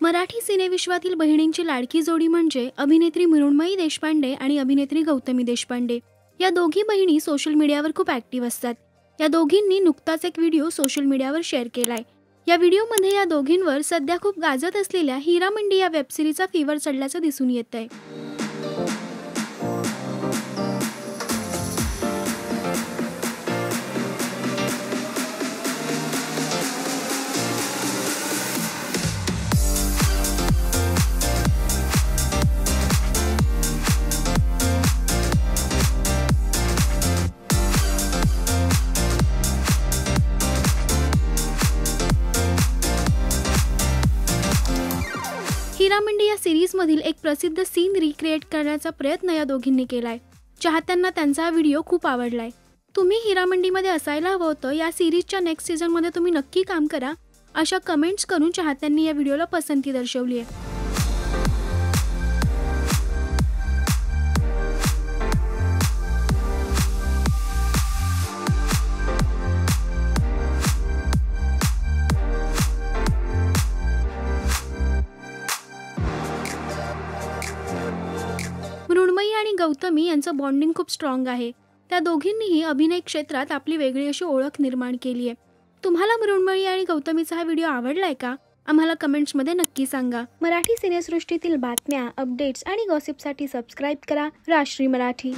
मराठी सिनेविश्वातील बहिणींची लाडकी जोडी म्हणजे अभिनेत्री मृण्मयी देशपांडे आणि अभिनेत्री गौतमी देशपांडे। या दोघी बहिणी सोशल मीडियावर खूप ॲक्टिव्ह असतात। या दोघींनी नुकताच एक व्हिडिओ सोशल मीडियावर शेअर केलाय। या व्हिडिओमध्ये या दोघींवर सध्या खूप गाजत असलेल्या हीरामंडी या वेबसिरीजचा फीवर चढल्याचं दिसून येतंय। हीरामंडी या सिरीजमधील एक प्रसिद्ध सीन रिक्रिएट करण्याचा प्रयत्न या दोघींनी केलाय। चाहत्यांना त्यांचा हा व्हिडिओ खूप आवडलाय। तुम्ही हीरामंडीमध्ये असायला हवं होतं, या सिरीजच्या नेक्स्ट सीझनमध्ये तुम्ही नक्की काम करा, अशा कमेंट्स करून चाहत्यांनी या व्हिडिओला पसंती दर्शवली आहे। मृण्मयी आणि गौतमी यांचं बॉन्डिंग खूप स्ट्रॉंग आहे। त्या दोघींनीही अभिनय क्षेत्रात आपली वेगळी अशी ओळख निर्माण केली आहे। तुम्हाला मृण्मयी आणि गौतमीचा हा व्हिडिओ आवडलाय का? आम्हाला कमेंट्समध्ये नक्की सांगा। मराठी सिनेसृष्टीतील बातम्या, अपडेट्स आणि गॉसिपसाठी सबस्क्राईब करा राष्ट्रीय मराठी।